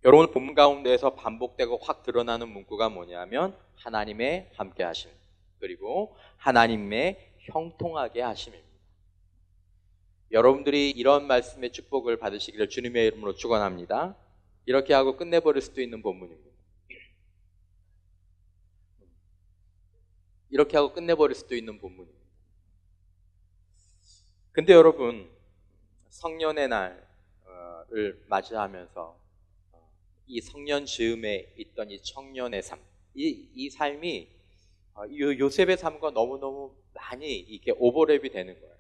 여러분 본문 가운데에서 반복되고 확 드러나는 문구가 뭐냐면 하나님의 함께 하심, 그리고 하나님의 형통하게 하심입니다. 여러분들이 이런 말씀의 축복을 받으시기를 주님의 이름으로 축원합니다. 이렇게 하고 끝내버릴 수도 있는 본문입니다. 이렇게 하고 끝내버릴 수도 있는 본문입니다. 근데 여러분, 성년의 날을 맞이하면서 이 성년 즈음에 있던 이 청년의 삶, 이 삶이 요셉의 삶과 너무너무 많이 이렇게 오버랩이 되는 거예요.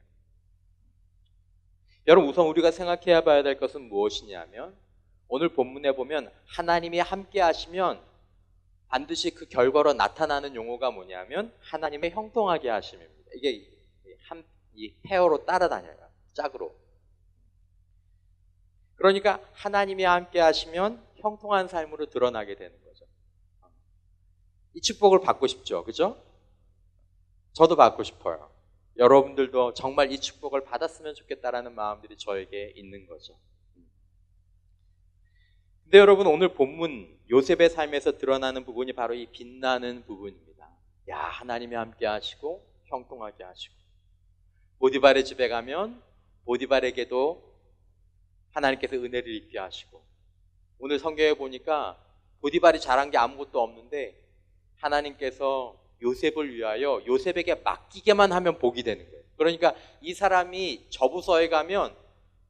여러분, 우선 우리가 생각해야 봐야 될 것은 무엇이냐면, 오늘 본문에 보면 하나님이 함께 하시면 반드시 그 결과로 나타나는 용어가 뭐냐면 하나님의 형통하게 하심입니다. 이게 이 페어로 따라다녀요. 짝으로. 그러니까 하나님이 함께 하시면 형통한 삶으로 드러나게 되는 거죠. 이 축복을 받고 싶죠. 그죠? 저도 받고 싶어요. 여러분들도 정말 이 축복을 받았으면 좋겠다라는 마음들이 저에게 있는 거죠. 근데 여러분, 오늘 본문 요셉의 삶에서 드러나는 부분이 바로 이 빛나는 부분입니다. 야, 하나님이 함께 하시고 형통하게 하시고, 보디발의 집에 가면 보디발에게도 하나님께서 은혜를 입게 하시고, 오늘 성경에 보니까 보디발이 잘한 게 아무것도 없는데 하나님께서 요셉을 위하여 요셉에게 맡기게만 하면 복이 되는 거예요. 그러니까 이 사람이 저 부서에 가면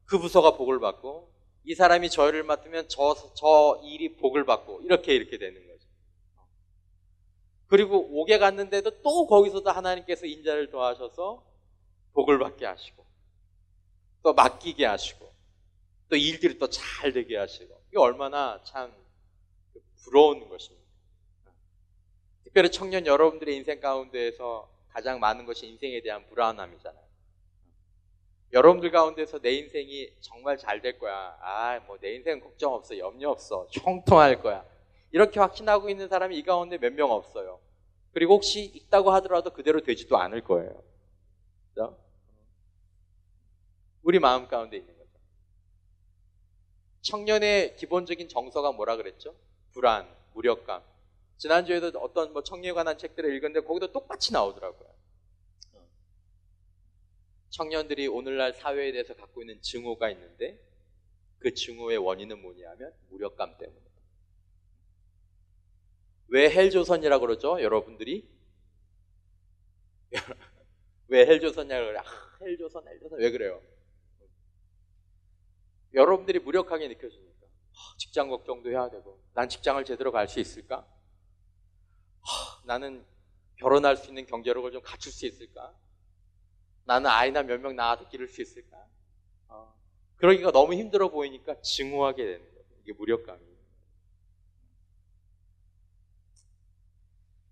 그 부서가 복을 받고, 이 사람이 저 일을 맡으면 저 일이 복을 받고, 이렇게 되는 거죠. 그리고 옥에 갔는데도 또 거기서도 하나님께서 인자를 더하셔서 복을 받게 하시고, 또 맡기게 하시고, 또 일들이 또 잘 되게 하시고, 이게 얼마나 참 부러운 것입니다. 특별히 청년 여러분들의 인생 가운데에서 가장 많은 것이 인생에 대한 불안함이잖아요. 여러분들 가운데서 내 인생이 정말 잘 될 거야. 뭐 내 인생은 걱정 없어, 염려 없어, 형통할 거야, 이렇게 확신하고 있는 사람이 이 가운데 몇 명 없어요. 그리고 혹시 있다고 하더라도 그대로 되지도 않을 거예요. 그렇죠? 우리 마음 가운데 있는 거죠. 청년의 기본적인 정서가 뭐라 그랬죠? 불안, 무력감. 지난주에도 어떤 청년에 관한 책들을 읽었는데 거기도 똑같이 나오더라고요. 청년들이 오늘날 사회에 대해서 갖고 있는 증오가 있는데, 그 증오의 원인은 뭐냐면 무력감 때문이에요. 왜 헬조선이라고 그러죠? 여러분들이? 왜 헬조선이라고 그래요? 헬조선 왜 그래요? 여러분들이 무력하게 느껴지니까. 직장 걱정도 해야 되고, 난 직장을 제대로 갈 수 있을까? 나는 결혼할 수 있는 경제력을 좀 갖출 수 있을까? 나는 아이나 몇 명 낳아서 기를 수 있을까? 그러기가 너무 힘들어 보이니까 증오하게 되는 거예요. 이게 무력감이.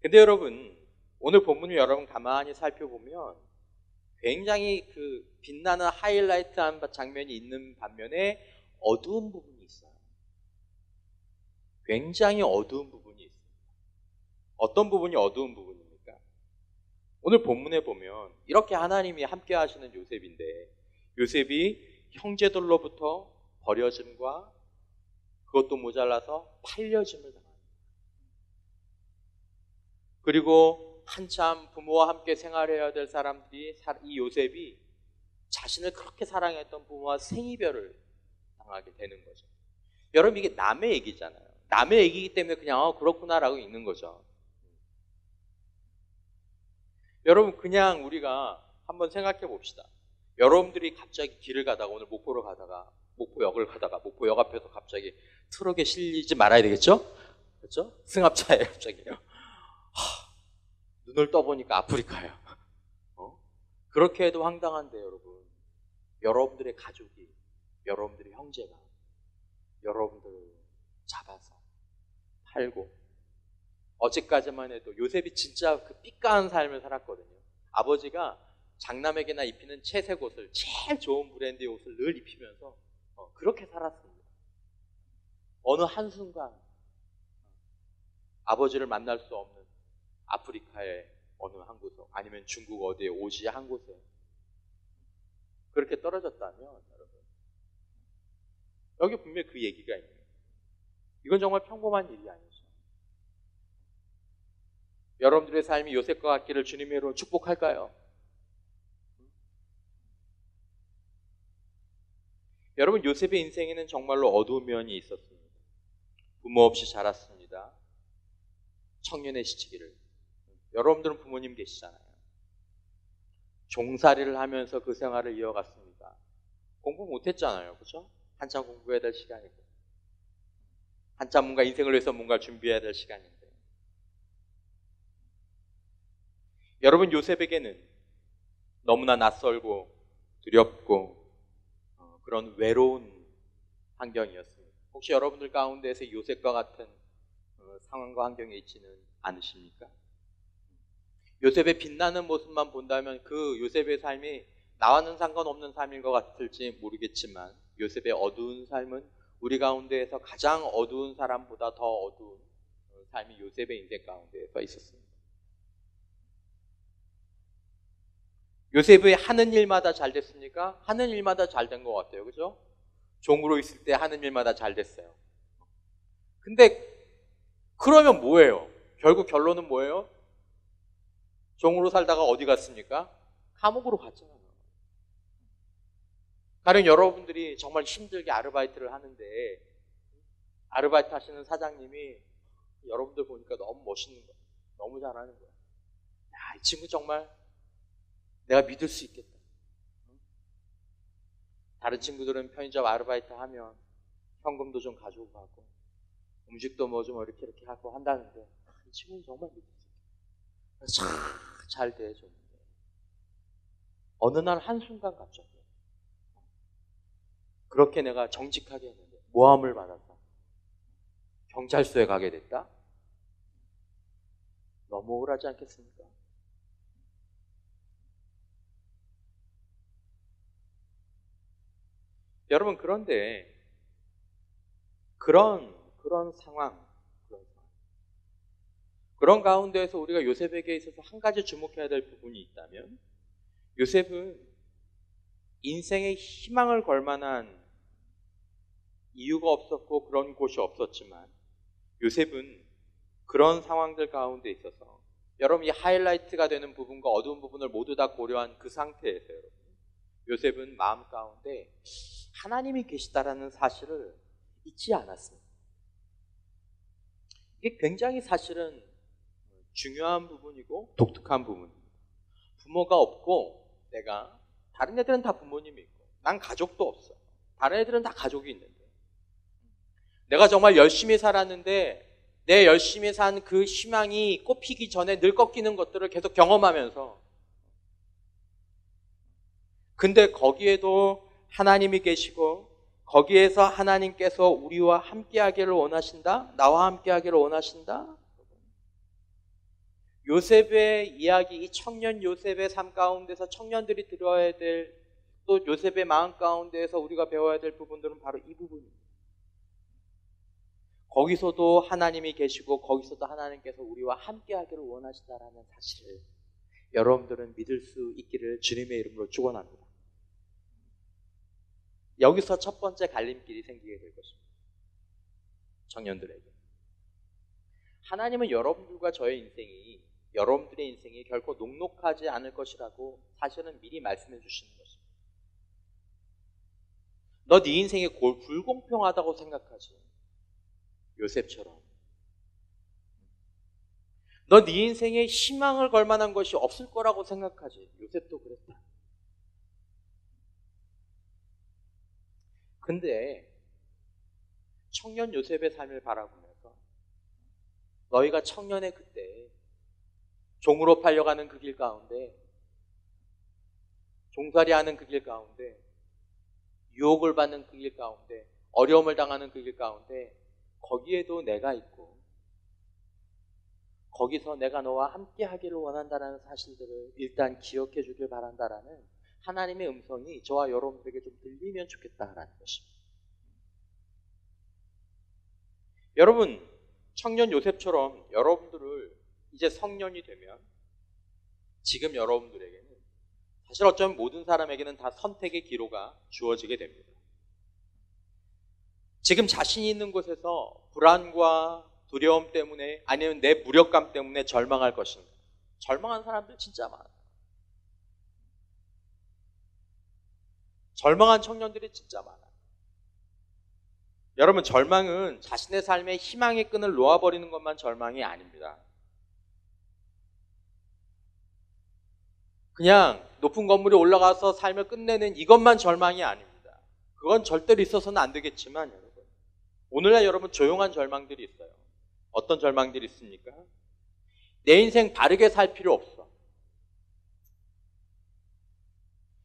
근데 여러분, 오늘 본문을 여러분 가만히 살펴보면 굉장히 그 빛나는 하이라이트한 장면이 있는 반면에 어두운 부분이 있어요. 굉장히 어두운 부분이 있어요. 어떤 부분이 어두운 부분입니까? 오늘 본문에 보면 이렇게 하나님이 함께 하시는 요셉인데, 요셉이 형제들로부터 버려짐과 그것도 모자라서 팔려짐을 당합니다. 그리고 한참 부모와 함께 생활해야 될 사람들이 이 요셉이 자신을 그렇게 사랑했던 부모와 생이별을 당하게 되는 거죠. 여러분, 이게 남의 얘기잖아요. 남의 얘기이기 때문에 그냥 그렇구나라고 읽는 거죠. 여러분, 그냥 우리가 한번 생각해 봅시다. 여러분들이 갑자기 길을 가다가, 오늘 목포로 가다가, 목포역을 가다가, 목포역 앞에서 갑자기 트럭에 실리지 말아야 되겠죠? 그렇죠? 승합차에 갑자기요. 눈을 떠보니까 아프리카예요. 그렇게 해도 황당한데 여러분, 여러분들의 가족이, 여러분들의 형제가 여러분들을 잡아서 팔고, 어제까지만 해도 요셉이 진짜 그 삐까한 삶을 살았거든요. 아버지가 장남에게나 입히는 채색 옷을, 제일 좋은 브랜드의 옷을 늘 입히면서 그렇게 살았습니다. 어느 한순간 아버지를 만날 수 없는 아프리카의 어느 한 구석, 아니면 중국 어디에 오지 한 곳에 그렇게 떨어졌다면, 여러분, 여기 분명히 그 얘기가 있네요. 이건 정말 평범한 일이 아니죠. 여러분들의 삶이 요셉과 같기를 주님의 이름으로 축복할까요? 여러분, 요셉의 인생에는 정말로 어두운 면이 있었습니다. 부모 없이 자랐습니다. 청년의 시기를. 여러분들은 부모님 계시잖아요. 종살이를 하면서 그 생활을 이어갔습니다. 공부 못했잖아요. 그렇죠? 한참 공부해야 될 시간이고, 한참 뭔가 인생을 위해서 뭔가 준비해야 될 시간인데, 여러분, 요셉에게는 너무나 낯설고 두렵고 그런 외로운 환경이었습니다. 혹시 여러분들 가운데에서 요셉과 같은 상황과 환경에 있지는 않으십니까? 요셉의 빛나는 모습만 본다면 그 요셉의 삶이 나와는 상관없는 삶인 것 같을지 모르겠지만, 요셉의 어두운 삶은 우리 가운데에서 가장 어두운 사람보다 더 어두운 삶이 요셉의 인생 가운데에서 있었습니다. 요셉이 하는 일마다 잘 됐습니까? 하는 일마다 잘 된 것 같아요. 그죠? 종으로 있을 때 하는 일마다 잘 됐어요. 근데 그러면 뭐예요? 결국 결론은 뭐예요? 종으로 살다가 어디 갔습니까? 감옥으로 갔잖아요. 가령 여러분들이 정말 힘들게 아르바이트를 하는데, 아르바이트 하시는 사장님이 여러분들 보니까 너무 멋있는 거예요. 너무 잘하는 거예요. 야, 이 친구 정말 내가 믿을 수 있겠다. 다른 친구들은 편의점 아르바이트 하면 현금도 좀 가지고 가고 음식도 뭐 좀 이렇게 하고 한다는데, 이 친구는 정말 믿을 수 있겠다. 잘 대해줬는데 어느 날 한순간 갑자기 그렇게 내가 정직하게 했는데 모함을 받았다. 경찰서에 가게 됐다. 너무 억울하지 않겠습니까? 여러분, 그런데 그런 상황, 그런 가운데에서 우리가 요셉에게 있어서 한 가지 주목해야 될 부분이 있다면, 요셉은 인생의 희망을 걸 만한 이유가 없었고 그런 곳이 없었지만, 요셉은 그런 상황들 가운데 있어서, 여러분, 이 하이라이트가 되는 부분과 어두운 부분을 모두 다 고려한 그 상태에서 여러분, 요셉은 마음 가운데 하나님이 계시다라는 사실을 잊지 않았습니다. 이게 굉장히 사실은 중요한 부분이고 독특한 부분입니다. 부모가 없고, 내가, 다른 애들은 다 부모님이 있고 난 가족도 없어. 다른 애들은 다 가족이 있는데, 내가 정말 열심히 살았는데 내 열심히 산 그 희망이 꽃피기 전에 늘 꺾이는 것들을 계속 경험하면서, 근데 거기에도 하나님이 계시고 거기에서 하나님께서 우리와 함께 하기를 원하신다? 나와 함께 하기를 원하신다? 요셉의 이야기, 이 청년 요셉의 삶 가운데서 청년들이 들어야 될, 또 요셉의 마음 가운데에서 우리가 배워야 될 부분들은 바로 이 부분입니다. 거기서도 하나님이 계시고 거기서도 하나님께서 우리와 함께 하기를 원하신다라는 사실을 여러분들은 믿을 수 있기를 주님의 이름으로 축원합니다. 여기서 첫 번째 갈림길이 생기게 될 것입니다. 청년들에게. 하나님은 여러분들과 저의 인생이, 여러분들의 인생이 결코 녹록하지 않을 것이라고 사실은 미리 말씀해 주시는 것입니다. 너 네 인생이 불공평하다고 생각하지? 요셉처럼. 너 네 인생에 희망을 걸 만한 것이 없을 거라고 생각하지? 요셉도 그랬다. 근데 청년 요셉의 삶을 바라보면서, 너희가 청년의 그때 종으로 팔려가는 그 길 가운데, 종살이하는 그 길 가운데, 유혹을 받는 그 길 가운데, 어려움을 당하는 그 길 가운데, 거기에도 내가 있고 거기서 내가 너와 함께 하기를 원한다는 사실들을 일단 기억해 주길 바란다라는 하나님의 음성이 저와 여러분들에게 좀 들리면 좋겠다라는 것입니다. 여러분, 청년 요셉처럼 여러분들을 이제 성년이 되면, 지금 여러분들에게는 사실 어쩌면 모든 사람에게는 다 선택의 기로가 주어지게 됩니다. 지금 자신이 있는 곳에서 불안과 두려움 때문에 아니면 내 무력감 때문에 절망할 것인가? 절망한 사람들 진짜 많아요. 절망한 청년들이 진짜 많아요. 여러분, 절망은 자신의 삶에 희망의 끈을 놓아버리는 것만 절망이 아닙니다. 그냥 높은 건물에 올라가서 삶을 끝내는 이것만 절망이 아닙니다. 그건 절대로 있어서는 안 되겠지만 여러분, 오늘날 여러분 조용한 절망들이 있어요. 어떤 절망들이 있습니까? 내 인생 바르게 살 필요 없어.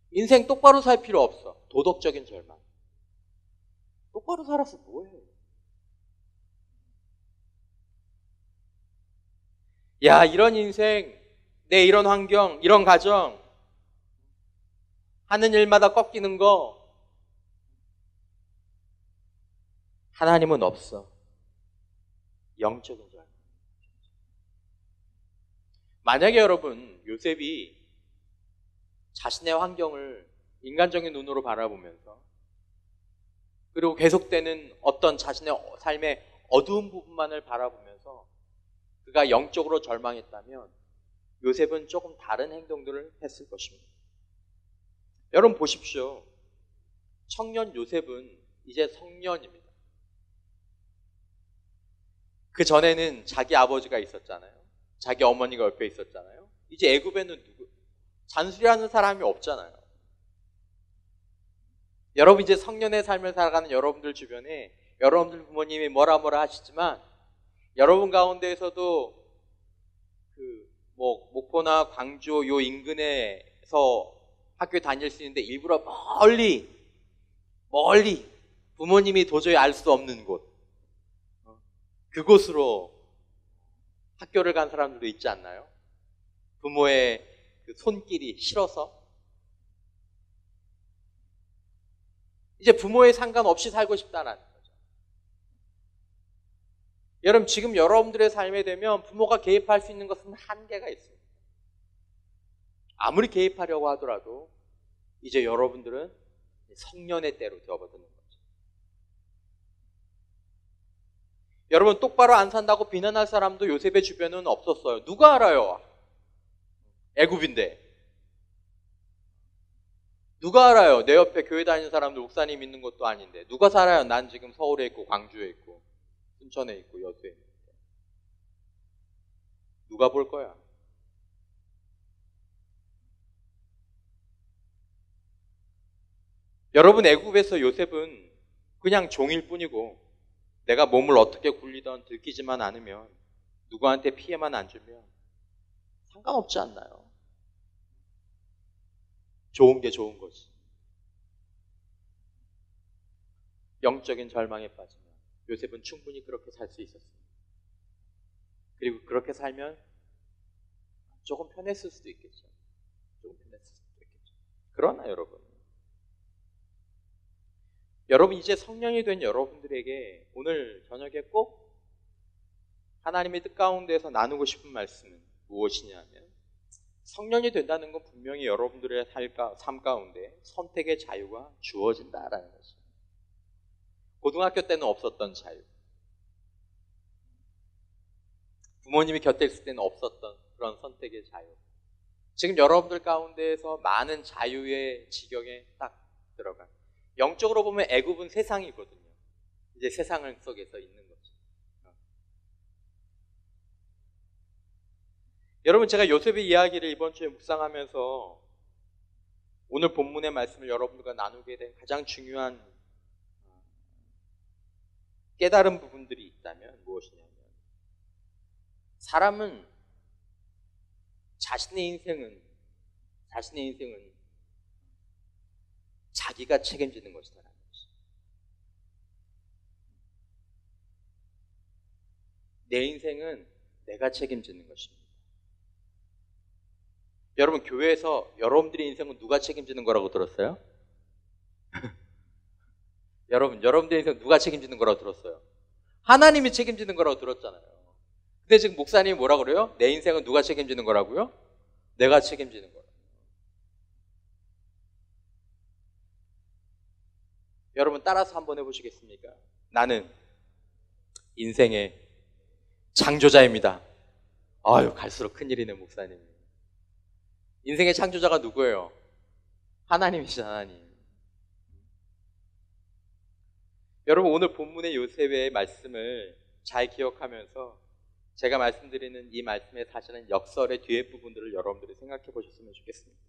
인생 똑바로 살 필요 없어. 도덕적인 절망. 똑바로 살아서 뭐해? 야, 이런 인생, 내 이런 환경, 이런 가정, 하는 일마다 꺾이는 거, 하나님은 없어. 영적인 절망. 만약에 여러분, 요셉이 자신의 환경을 인간적인 눈으로 바라보면서 그리고 계속되는 어떤 자신의 삶의 어두운 부분만을 바라보면서 그가 영적으로 절망했다면 요셉은 조금 다른 행동들을 했을 것입니다. 여러분 보십시오. 청년 요셉은 이제 성년입니다. 그 전에는 자기 아버지가 있었잖아요. 자기 어머니가 옆에 있었잖아요. 이제 애굽에는 잔소리하는 사람이 없잖아요. 여러분 이제 성년의 삶을 살아가는 여러분들 주변에 여러분들 부모님이 뭐라 하시지만 여러분 가운데에서도 목포나 광주 요 인근에서 학교 다닐 수 있는데 일부러 멀리 부모님이 도저히 알 수 없는 곳, 그곳으로 학교를 간 사람들도 있지 않나요? 부모의 그 손길이 싫어서 이제 부모의 상관없이 살고 싶다는 거죠. 여러분 지금 여러분들의 삶에 되면 부모가 개입할 수 있는 것은 한계가 있습니다. 아무리 개입하려고 하더라도 이제 여러분들은 성년의 때로 접어드는 거죠. 여러분 똑바로 안 산다고 비난할 사람도 요셉의 주변은 없었어요. 누가 알아요? 애굽인데. 누가 알아요? 내 옆에 교회 다니는 사람들 목사님 있는 것도 아닌데 누가 살아요? 난 지금 서울에 있고 광주에 있고 순천에 있고 여수에 있는데 누가 볼 거야? 여러분 애굽에서 요셉은 그냥 종일 뿐이고 내가 몸을 어떻게 굴리던 들키지만 않으면 누구한테 피해만 안 주면 상관없지 않나요? 좋은 게 좋은 거지. 영적인 절망에 빠지면 요셉은 충분히 그렇게 살 수 있었습니다. 그리고 그렇게 살면 조금 편했을 수도 있겠죠. 조금 편했을 수도 있겠죠. 그러나 여러분 이제 성년이 된 여러분들에게 오늘 저녁에 꼭 하나님의 뜻 가운데서 나누고 싶은 말씀은 무엇이냐면 성년이 된다는 건 분명히 여러분들의 삶 가운데 선택의 자유가 주어진다라는 것입니다. 고등학교 때는 없었던 자유, 부모님이 곁에 있을 때는 없었던 그런 선택의 자유, 지금 여러분들 가운데에서 많은 자유의 지경에 딱 들어간, 영적으로 보면 애굽은 세상이거든요. 이제 세상 속에서 있는 거죠. 여러분 제가 요셉의 이야기를 이번 주에 묵상하면서 오늘 본문의 말씀을 여러분들과 나누게 된 가장 중요한 깨달은 부분들이 있다면 무엇이냐면 사람은 자신의 인생은 자기가 책임지는 것이다라는 것입니다. 내 인생은 내가 책임지는 것입니다. 여러분 교회에서 여러분들의 인생은 누가 책임지는 거라고 들었어요? 여러분들의 인생 누가 책임지는 거라고 들었어요? 하나님이 책임지는 거라고 들었잖아요. 근데 지금 목사님이 뭐라고 그래요? 내 인생은 누가 책임지는 거라고요? 내가 책임지는 거라고. 여러분 따라서 한번 해보시겠습니까? 나는 인생의 창조자입니다. 아유, 갈수록 큰일이네, 목사님. 인생의 창조자가 누구예요? 하나님이시죠, 하나님. 여러분, 오늘 본문의 요셉의 말씀을 잘 기억하면서 제가 말씀드리는 이 말씀의 사실은 역설의 뒤에 부분들을 여러분들이 생각해 보셨으면 좋겠습니다.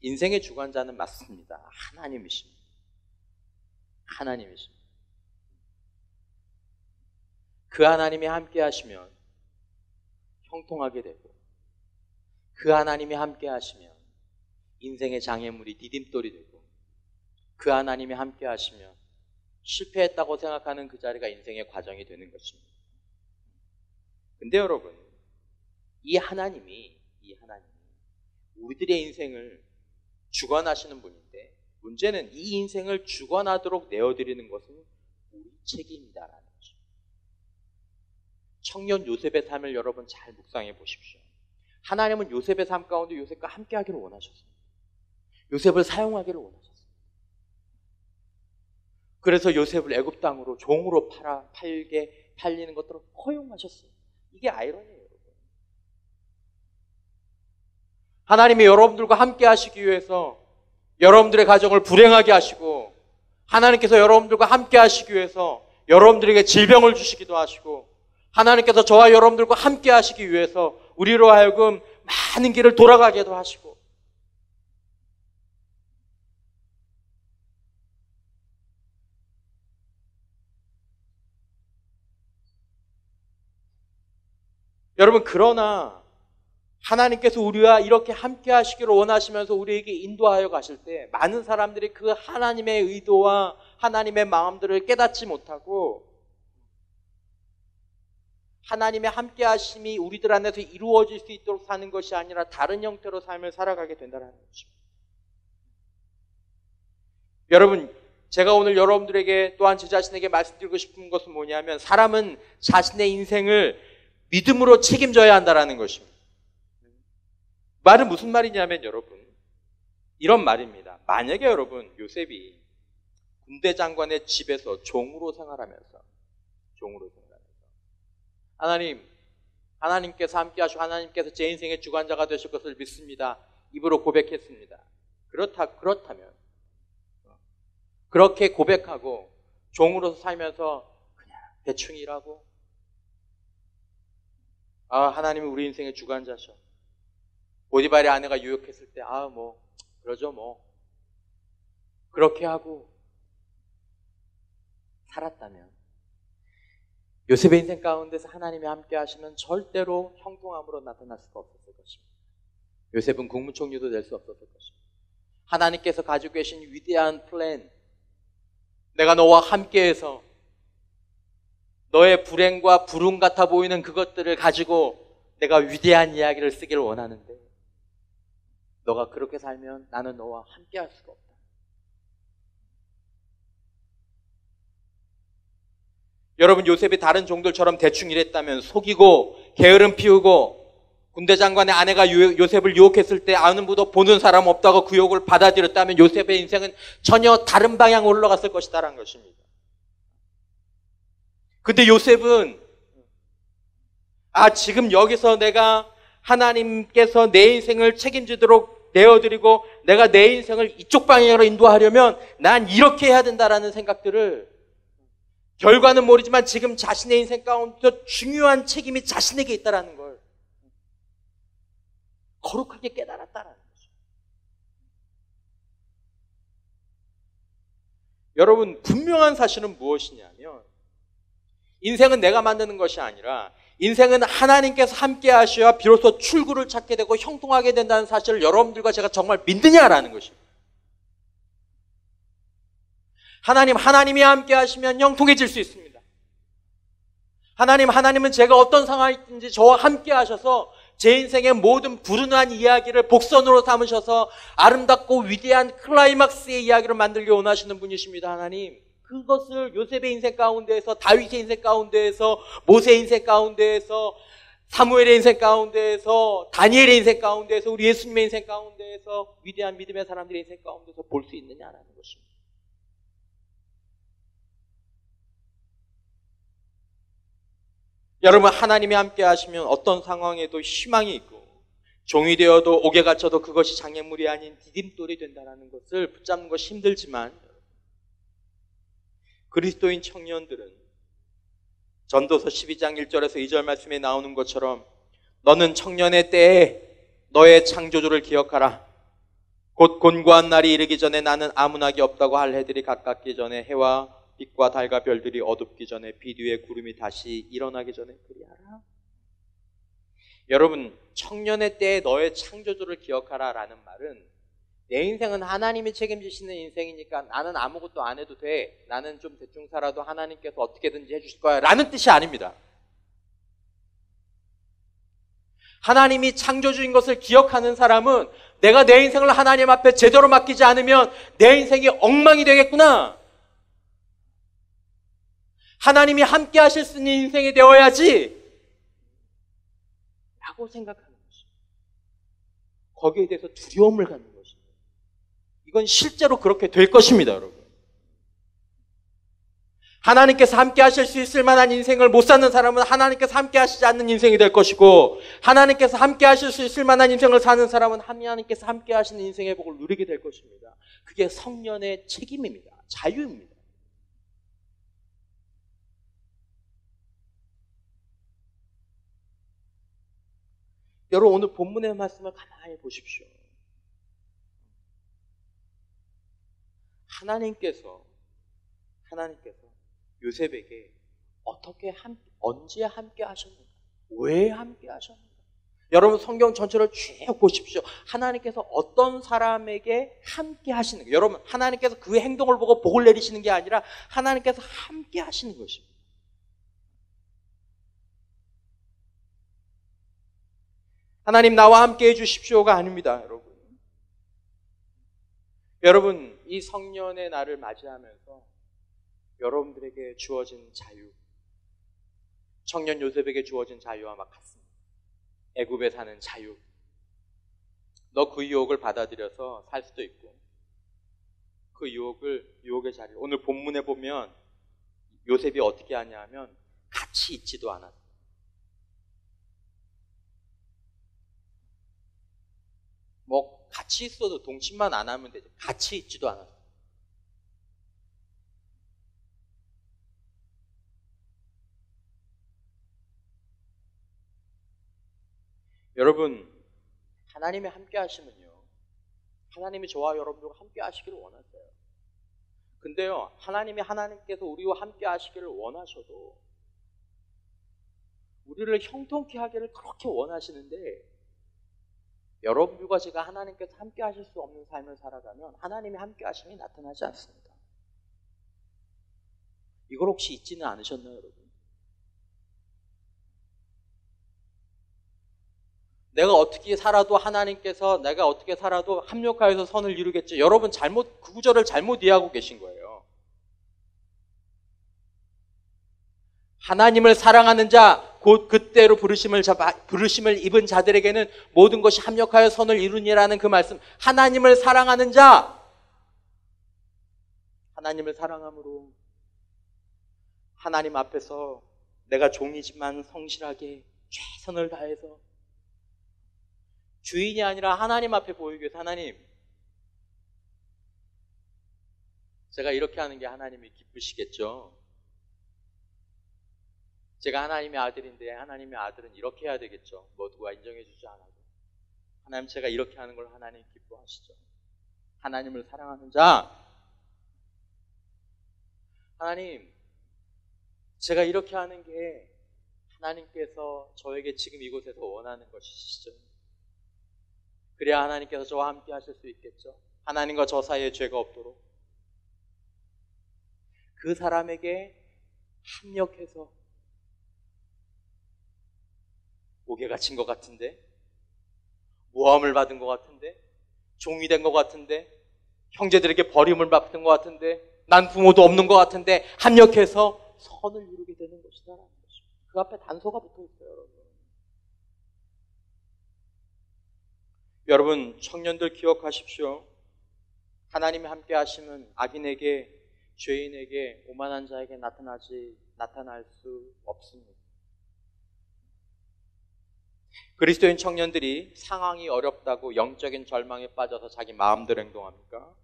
인생의 주관자는 맞습니다. 하나님이십니다. 하나님이십니다. 그 하나님이 함께 하시면 형통하게 되고, 그 하나님이 함께 하시면 인생의 장애물이 디딤돌이 되고, 그 하나님이 함께 하시면 실패했다고 생각하는 그 자리가 인생의 과정이 되는 것입니다. 근데 여러분, 이 하나님이 우리들의 인생을 주관하시는 분인데, 문제는 이 인생을 주관하도록 내어드리는 것은 우리 책임이다라는 거죠. 청년 요셉의 삶을 여러분 잘 묵상해 보십시오. 하나님은 요셉의 삶 가운데 요셉과 함께 하기를 원하셨습니다. 요셉을 사용하기를 원하셨습니다. 그래서 요셉을 애굽 땅으로 종으로 팔리는 것들을 허용하셨어요. 이게 아이러니예요, 여러분. 하나님이 여러분들과 함께 하시기 위해서 여러분들의 가정을 불행하게 하시고, 하나님께서 여러분들과 함께 하시기 위해서 여러분들에게 질병을 주시기도 하시고, 하나님께서 저와 여러분들과 함께 하시기 위해서 우리로 하여금 많은 길을 돌아가게도 하시고, 여러분, 그러나 하나님께서 우리와 이렇게 함께 하시기를 원하시면서 우리에게 인도하여 가실 때 많은 사람들이 그 하나님의 의도와 하나님의 마음들을 깨닫지 못하고 하나님의 함께 하심이 우리들 안에서 이루어질 수 있도록 사는 것이 아니라 다른 형태로 삶을 살아가게 된다는 것입니다. 여러분, 제가 오늘 여러분들에게 또한 제 자신에게 말씀드리고 싶은 것은 뭐냐면, 사람은 자신의 인생을 믿음으로 책임져야 한다는 것입니다. 말은 무슨 말이냐면 여러분, 이런 말입니다. 만약에 여러분, 요셉이 군대 장관의 집에서 종으로 생활하면서 하나님께서 함께 하시고 하나님께서 제 인생의 주관자가 되실 것을 믿습니다. 입으로 고백했습니다. 그렇다면 그렇게 고백하고 종으로서 살면서 그냥 대충 일하고, 하나님이 우리 인생의 주관자셔. 보디발의 아내가 유혹했을 때 그러죠 뭐, 그렇게 하고 살았다면, 요셉의 인생 가운데서 하나님이 함께 하시면 절대로 형통함으로 나타날 수가 없었을 것입니다. 요셉은 국무총리도 될 수 없었을 것입니다. 하나님께서 가지고 계신 위대한 플랜, 내가 너와 함께해서 너의 불행과 불운 같아 보이는 그것들을 가지고 내가 위대한 이야기를 쓰기를 원하는데, 너가 그렇게 살면 나는 너와 함께 할 수가 없다. 여러분, 요셉이 다른 종들처럼 대충 일했다면, 속이고 게으름 피우고 군대 장관의 아내가 요셉을 유혹했을 때 아무도 보는 사람 없다고 그 유혹을 받아들였다면 요셉의 인생은 전혀 다른 방향으로 올라갔을 것이다라는 것입니다. 근데 요셉은 지금 여기서 내가 하나님께서 내 인생을 책임지도록 내어드리고 내가 내 인생을 이쪽 방향으로 인도하려면 난 이렇게 해야 된다라는 생각들을, 결과는 모르지만 지금 자신의 인생 가운데 중요한 책임이 자신에게 있다라는 걸 거룩하게 깨달았다라는 거죠. 여러분, 분명한 사실은 무엇이냐면, 인생은 내가 만드는 것이 아니라 인생은 하나님께서 함께 하셔야 비로소 출구를 찾게 되고 형통하게 된다는 사실을 여러분들과 제가 정말 믿느냐라는 것입니다. 하나님이 함께 하시면 형통해질 수 있습니다. 하나님은 제가 어떤 상황이 있든지 저와 함께 하셔서 제 인생의 모든 불운한 이야기를 복선으로 삼으셔서 아름답고 위대한 클라이막스의 이야기를 만들기 원하시는 분이십니다. 하나님, 그것을 요셉의 인생 가운데에서, 다윗의 인생 가운데에서, 모세의 인생 가운데에서, 사무엘의 인생 가운데에서, 다니엘의 인생 가운데에서, 우리 예수님의 인생 가운데에서, 위대한 믿음의 사람들의 인생 가운데서 볼 수 있느냐라는 것입니다. 여러분, 하나님이 함께 하시면 어떤 상황에도 희망이 있고 종이 되어도 옥에 갇혀도 그것이 장애물이 아닌 디딤돌이 된다는 것을 붙잡는 것이 힘들지만 그리스도인 청년들은 전도서 12장 1절에서 2절 말씀에 나오는 것처럼 너는 청년의 때에 너의 창조주를 기억하라. 곧 곤고한 날이 이르기 전에 나는 아무나기 없다고 할 해들이 가깝기 전에 해와 빛과 달과 별들이 어둡기 전에 빛 위에 구름이 다시 일어나기 전에 그리하라. 여러분, 청년의 때에 너의 창조주를 기억하라 라는 말은 내 인생은 하나님이 책임지시는 인생이니까 나는 아무것도 안 해도 돼. 나는 좀 대충 살아도 하나님께서 어떻게든지 해주실 거야 라는 뜻이 아닙니다. 하나님이 창조주인 것을 기억하는 사람은 내가 내 인생을 하나님 앞에 제대로 맡기지 않으면 내 인생이 엉망이 되겠구나. 하나님이 함께 하실 수 있는 인생이 되어야지 라고 생각하는 것입니다. 거기에 대해서 두려움을 갖는 것입니다. 이건 실제로 그렇게 될 것입니다, 여러분. 하나님께서 함께 하실 수 있을 만한 인생을 못 사는 사람은 하나님께서 함께 하시지 않는 인생이 될 것이고, 하나님께서 함께 하실 수 있을 만한 인생을 사는 사람은 하나님께서 함께 하시는 인생의 복을 누리게 될 것입니다. 그게 성년의 책임입니다. 자유입니다. 여러분, 오늘 본문의 말씀을 가만히 보십시오. 하나님께서 요셉에게 언제 함께 하셨는가? 왜 함께 하셨는가? 여러분, 성경 전체를 쭉 보십시오. 하나님께서 어떤 사람에게 함께 하시는 거예요. 여러분, 하나님께서 그 행동을 보고 복을 내리시는 게 아니라 하나님께서 함께 하시는 것입니다. 하나님 나와 함께 해주십시오가 아닙니다, 여러분. 여러분, 이 성년의 날을 맞이하면서 여러분들에게 주어진 자유, 청년 요셉에게 주어진 자유와 막 같습니다. 애굽에 사는 자유. 너 그 유혹을 받아들여서 살 수도 있고, 그 유혹의 자리를 오늘 본문에 보면 요셉이 어떻게 하냐 하면 같이 있지도 않았어요. 뭐 같이 있어도 동침만 안 하면 되죠. 같이 있지도 않았어요. 여러분, 하나님이 함께 하시면요, 하나님이 저와 여러분들과 함께 하시기를 원하세요. 근데요, 하나님께서 우리와 함께 하시기를 원하셔도 우리를 형통케 하기를 그렇게 원하시는데, 여러분들과 제가 하나님께서 함께 하실 수 없는 삶을 살아가면 하나님이 함께 하심이 나타나지 않습니다. 이걸 혹시 잊지는 않으셨나요, 여러분? 내가 어떻게 살아도 하나님께서 내가 어떻게 살아도 합력하여서 선을 이루겠죠. 여러분, 그 구절을 잘못 이해하고 계신 거예요. 하나님을 사랑하는 자, 곧 그때로 부르심을 입은 자들에게는 모든 것이 합력하여 선을 이루니라는 그 말씀. 하나님을 사랑하는 자, 하나님을 사랑함으로 하나님 앞에서 내가 종이지만 성실하게 최선을 다해서 주인이 아니라 하나님 앞에 보이기 위해서, 하나님, 제가 이렇게 하는 게 하나님이 기쁘시겠죠. 제가 하나님의 아들인데 하나님의 아들은 이렇게 해야 되겠죠. 뭐 누가 인정해 주지 않아도. 하나님, 제가 이렇게 하는 걸 하나님 기뻐하시죠. 하나님을 사랑하는 자, 하나님, 제가 이렇게 하는 게 하나님께서 저에게 지금 이곳에서 원하는 것이시죠. 그래야 하나님께서 저와 함께 하실 수 있겠죠. 하나님과 저 사이에 죄가 없도록 그 사람에게 합력해서 옥에 갇힌 것 같은데, 모함을 받은 것 같은데, 종이 된 것 같은데, 형제들에게 버림을 받은 것 같은데, 난 부모도 없는 것 같은데 합력해서 선을 이루게 되는 것이다라는 것입니다. 그 앞에 단서가 붙어 있어요, 여러분. 여러분, 청년들 기억하십시오. 하나님이 함께 하시면 악인에게, 죄인에게, 오만한 자에게 나타날 수 없습니다. 그리스도인 청년들이 상황이 어렵다고 영적인 절망에 빠져서 자기 마음대로 행동합니까?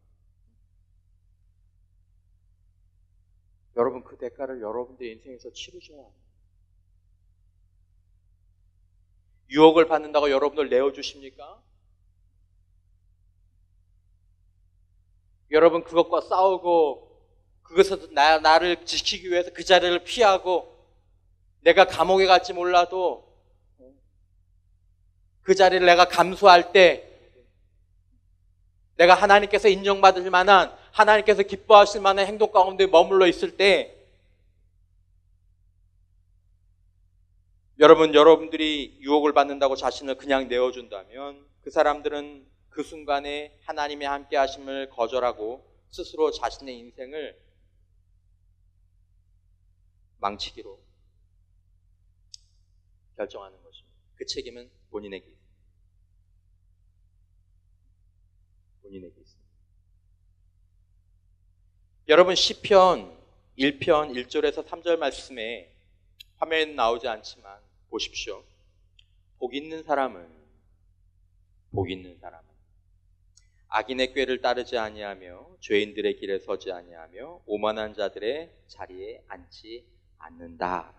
여러분, 그 대가를 여러분들의 인생에서 치르셔야 합니다. 유혹을 받는다고 여러분들 내어주십니까? 여러분, 그것과 싸우고 그것에서 나를 지키기 위해서 그 자리를 피하고 내가 감옥에 갈지 몰라도 그 자리를 내가 감수할 때 내가 하나님께서 인정받을 만한, 하나님께서 기뻐하실 만한 행동 가운데 머물러 있을 때 여러분들이 유혹을 받는다고 자신을 그냥 내어준다면 그 사람들은 그 순간에 하나님의 함께 하심을 거절하고 스스로 자신의 인생을 망치기로 결정하는 것입니다. 그 책임은 본인에게 있습니다. 본인에게 있습니다. 여러분, 시편 1편 1절에서 3절 말씀에 화면에 나오지 않지만 보십시오. 복 있는 사람은 악인의 꾀를 따르지 아니하며 죄인들의 길에 서지 아니하며 오만한 자들의 자리에 앉지 않는다.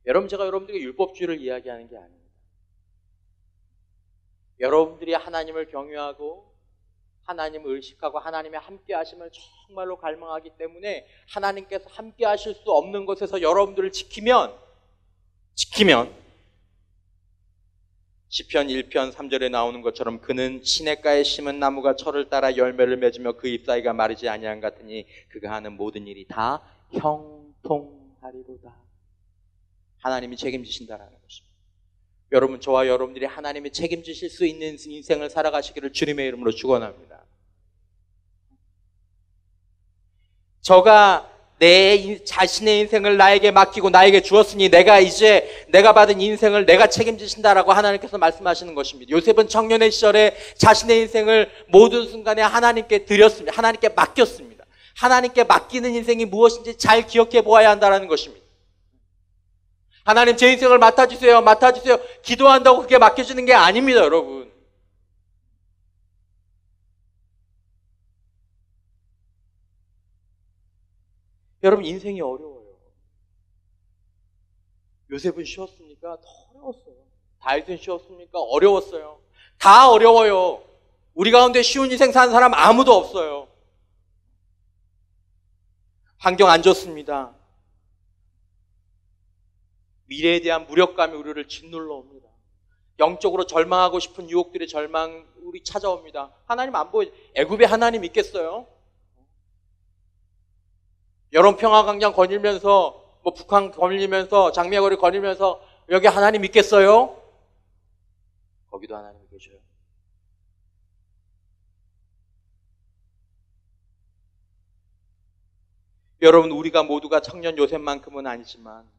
여러분, 제가 여러분들에게 율법주의를 이야기하는 게 아닙니다. 여러분들이 하나님을 경외하고 하나님을 의식하고 하나님의 함께 하심을 정말로 갈망하기 때문에 하나님께서 함께 하실 수 없는 곳에서 여러분들을 지키면 시편 1편 3절에 나오는 것처럼 그는 시냇가에 심은 나무가 철을 따라 열매를 맺으며 그 잎사귀가 마르지 아니한 같으니 그가 하는 모든 일이 다 형통하리로다. 하나님이 책임지신다라는 것입니다. 여러분, 저와 여러분들이 하나님이 책임지실 수 있는 인생을 살아가시기를 주님의 이름으로 축원합니다. 저가 내 자신의 인생을 나에게 맡기고 나에게 주었으니 내가 받은 인생을 내가 책임지신다라고 하나님께서 말씀하시는 것입니다. 요셉은 청년의 시절에 자신의 인생을 모든 순간에 하나님께 드렸습니다. 하나님께 맡겼습니다. 하나님께 맡기는 인생이 무엇인지 잘 기억해 보아야 한다는 것입니다. 하나님, 제 인생을 맡아주세요. 기도한다고 그게 맡겨주는 게 아닙니다, 여러분. 여러분, 인생이 어려워요. 요셉은 쉬웠습니까? 더 어려웠어요. 다윗은 쉬웠습니까? 어려웠어요. 다 어려워요. 우리 가운데 쉬운 인생 사는 사람 아무도 없어요. 환경 안 좋습니다. 미래에 대한 무력감이 우리를 짓눌러 옵니다. 영적으로 절망하고 싶은 유혹들의 우리 찾아옵니다. 하나님 안 보여. 애굽에 하나님 있겠어요? 여론 평화광장 거닐면서 북한 거닐면서 장미거리 거닐면서 여기 하나님 있겠어요? 거기도 하나님이 계셔요. 여러분, 우리가 모두가 청년 요셉만큼은 아니지만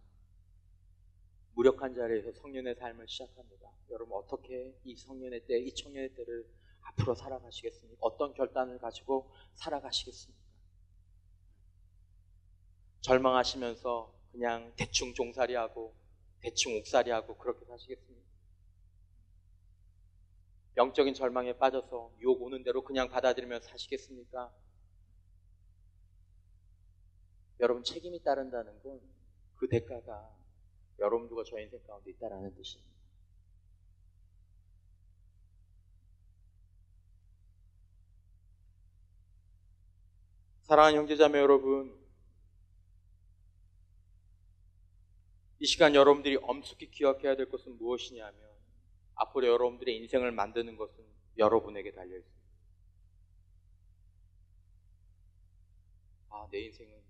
무력한 자리에서 성년의 삶을 시작합니다. 여러분, 어떻게 이 청년의 때를 앞으로 살아가시겠습니까? 어떤 결단을 가지고 살아가시겠습니까? 절망하시면서 그냥 대충 종살이하고 대충 옥살이하고 그렇게 사시겠습니까? 영적인 절망에 빠져서 유혹 오는 대로 그냥 받아들이면서 사시겠습니까? 여러분, 책임이 따른다는 건 그 대가가 여러분들과 저 인생 가운데 있다라는 뜻입니다. 사랑하는 형제자매 여러분, 이 시간 여러분들이 엄숙히 기억해야 될 것은 무엇이냐면 앞으로 여러분들의 인생을 만드는 것은 여러분에게 달려있습니다. 내 인생은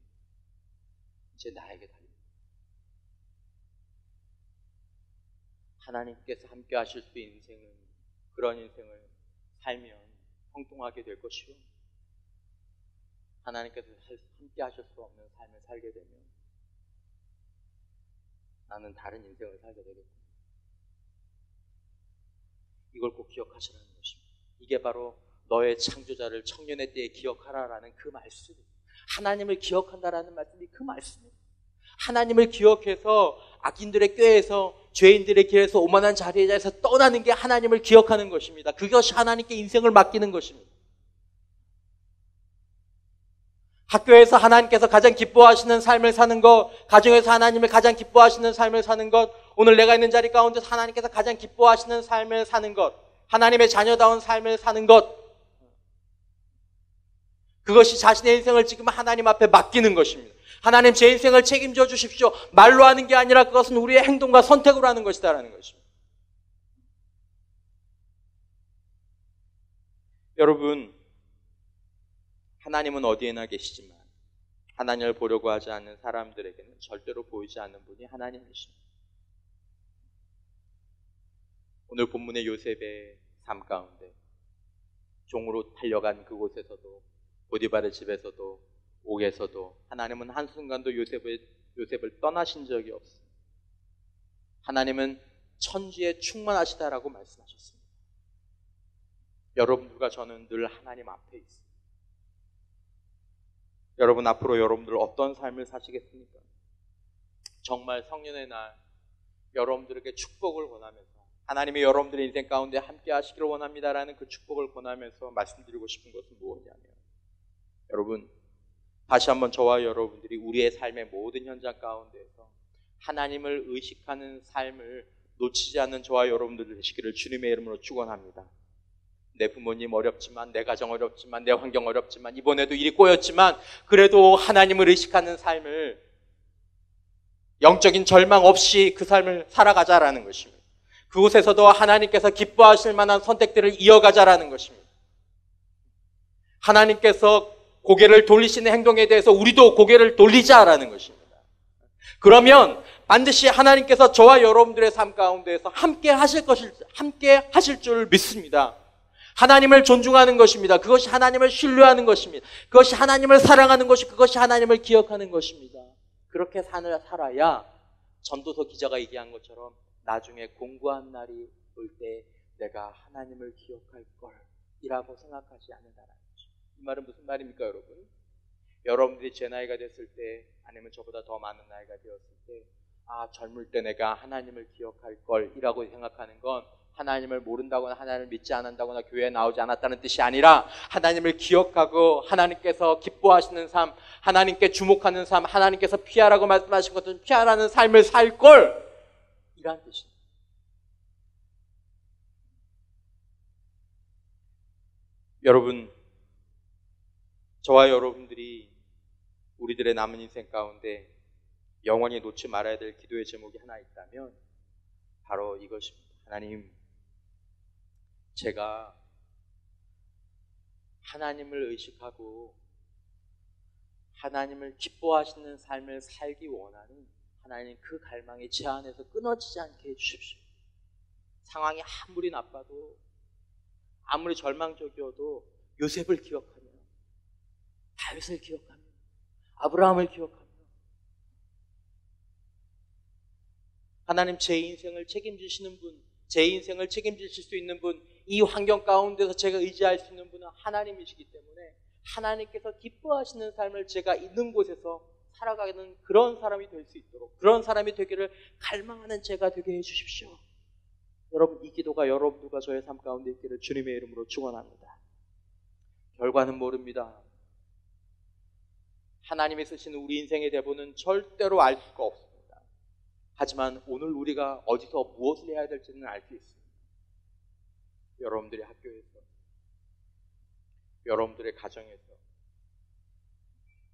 이제 나에게 달려있습니다. 하나님께서 함께 하실 수 있는 인생은 그런 인생을 살면 형통하게 될 것이요, 하나님께서 함께 하실 수 없는 삶을 살게 되면 나는 다른 인생을 살게 되겠구나. 이걸 꼭 기억하시라는 것입니다. 이게 바로 너의 창조자를 청년의 때에 기억하라라는 그 말씀, 하나님을 기억한다라는 말씀이 그 말씀입니다. 하나님을 기억해서 악인들의 꾀에서 죄인들의 길에서 오만한 자리에서 떠나는 게 하나님을 기억하는 것입니다. 그것이 하나님께 인생을 맡기는 것입니다. 학교에서 하나님께서 가장 기뻐하시는 삶을 사는 것, 가정에서 하나님을 가장 기뻐하시는 삶을 사는 것, 오늘 내가 있는 자리 가운데서 하나님께서 가장 기뻐하시는 삶을 사는 것, 하나님의 자녀다운 삶을 사는 것, 그것이 자신의 인생을 지금 하나님 앞에 맡기는 것입니다. 하나님, 제 인생을 책임져 주십시오. 말로 하는 게 아니라 그것은 우리의 행동과 선택으로 하는 것이다라는 것입니다. 여러분, 하나님은 어디에나 계시지만 하나님을 보려고 하지 않는 사람들에게는 절대로 보이지 않는 분이 하나님이십니다. 오늘 본문의 요셉의 삶 가운데 종으로 달려간 그곳에서도, 보디발의 집에서도, 옥에서도 하나님은 한순간도 요셉을 떠나신 적이 없습니다. 하나님은 천지에 충만하시다라고 말씀하셨습니다. 여러분들과 저는 늘 하나님 앞에 있습니다. 여러분, 앞으로 여러분들 어떤 삶을 사시겠습니까? 정말 성년의 날 여러분들에게 축복을 권하면서, 하나님이 여러분들의 인생 가운데 함께 하시기를 원합니다라는 그 축복을 권하면서 말씀드리고 싶은 것은 무엇이냐면, 여러분, 다시 한번 저와 여러분들이 우리의 삶의 모든 현장 가운데에서 하나님을 의식하는 삶을 놓치지 않는 저와 여러분들 되시기를 주님의 이름으로 축원합니다. 내 부모님 어렵지만, 내 가정 어렵지만, 내 환경 어렵지만, 이번에도 일이 꼬였지만 그래도 하나님을 의식하는 삶을, 영적인 절망 없이 그 삶을 살아가자라는 것입니다. 그곳에서도 하나님께서 기뻐하실 만한 선택들을 이어가자라는 것입니다. 하나님께서 고개를 돌리시는 행동에 대해서 우리도 고개를 돌리자라는 것입니다. 그러면 반드시 하나님께서 저와 여러분들의 삶 가운데에서 함께 하실 줄 믿습니다. 하나님을 존중하는 것입니다. 그것이 하나님을 신뢰하는 것입니다. 그것이 하나님을 사랑하는 것이, 그것이 하나님을 기억하는 것입니다. 그렇게 살아야 전도서 기자가 얘기한 것처럼 나중에 공고한 날이 올 때 내가 하나님을 기억할 걸이라고 생각하지 않는다는 거죠. 이 말은 무슨 말입니까, 여러분? 여러분들이 제 나이가 됐을 때, 아니면 저보다 더 많은 나이가 되었을 때, 젊을 때 내가 하나님을 기억할 걸이라고 생각하는 건 하나님을 모른다거나 하나님을 믿지 않는다거나 교회에 나오지 않았다는 뜻이 아니라, 하나님을 기억하고 하나님께서 기뻐하시는 삶, 하나님께 주목하는 삶, 하나님께서 피하라고 말씀하신 것은 피하라는 삶을 살 걸, 이란 뜻입니다. 여러분, 저와 여러분들이 우리들의 남은 인생 가운데 영원히 놓지 말아야 될 기도의 제목이 하나 있다면 바로 이것입니다. 하나님, 제가 하나님을 의식하고 하나님을 기뻐하시는 삶을 살기 원하는 하나님, 그 갈망이 제 안에서 끊어지지 않게 해주십시오. 상황이 아무리 나빠도, 아무리 절망적이어도 요셉을 기억하며, 다윗을 기억하며, 아브라함을 기억하며, 하나님, 제 인생을 책임지시는 분, 제 인생을 책임지실 수 있는 분, 이 환경 가운데서 제가 의지할 수 있는 분은 하나님이시기 때문에 하나님께서 기뻐하시는 삶을 제가 있는 곳에서 살아가는 그런 사람이 될 수 있도록, 그런 사람이 되기를 갈망하는 제가 되게 해주십시오. 여러분, 이 기도가 여러분들과 저의 삶 가운데 있기를 주님의 이름으로 축원합니다. 결과는 모릅니다. 하나님이 쓰시는 우리 인생의 대본은 절대로 알 수가 없습니다. 하지만 오늘 우리가 어디서 무엇을 해야 될지는 알 수 있습니다. 여러분들의 학교에서, 여러분들의 가정에서,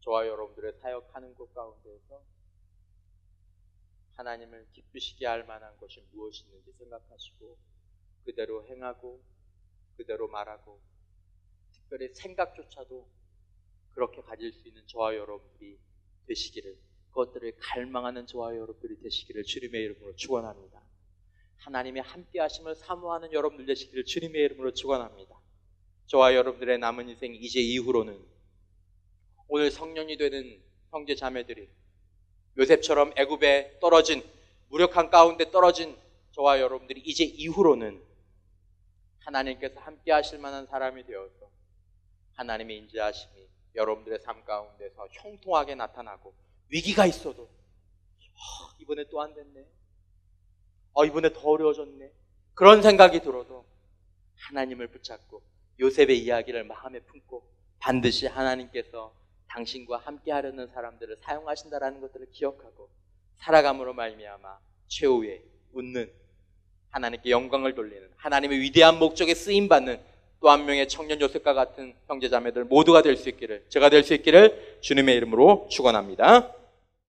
저와 여러분들의 사역하는 곳 가운데에서 하나님을 기쁘시게 할 만한 것이 무엇이 있는지 생각하시고 그대로 행하고 그대로 말하고, 특별히 생각조차도 그렇게 가질 수 있는 저와 여러분들이 되시기를, 그것들을 갈망하는 저와 여러분들이 되시기를 주님의 이름으로 축원합니다. 하나님의 함께 하심을 사모하는 여러분들 되시기를 주님의 이름으로 축원합니다. 저와 여러분들의 남은 인생 이제 이후로는, 오늘 성년이 되는 형제 자매들이 요셉처럼 애굽에 떨어진, 무력한 가운데 떨어진 저와 여러분들이 이제 이후로는 하나님께서 함께 하실 만한 사람이 되어서 하나님의 인자하심이 여러분들의 삶 가운데서 형통하게 나타나고, 위기가 있어도 이번에 또 안 됐네. 이번에 더 어려워졌네. 그런 생각이 들어도 하나님을 붙잡고 요셉의 이야기를 마음에 품고 반드시 하나님께서 당신과 함께 하려는 사람들을 사용하신다라는 것들을 기억하고 살아감으로 말미암아 최후에 웃는, 하나님께 영광을 돌리는, 하나님의 위대한 목적에 쓰임받는 또 한 명의 청년 요셉과 같은 형제자매들 모두가 될 수 있기를, 제가 될 수 있기를 주님의 이름으로 축원합니다.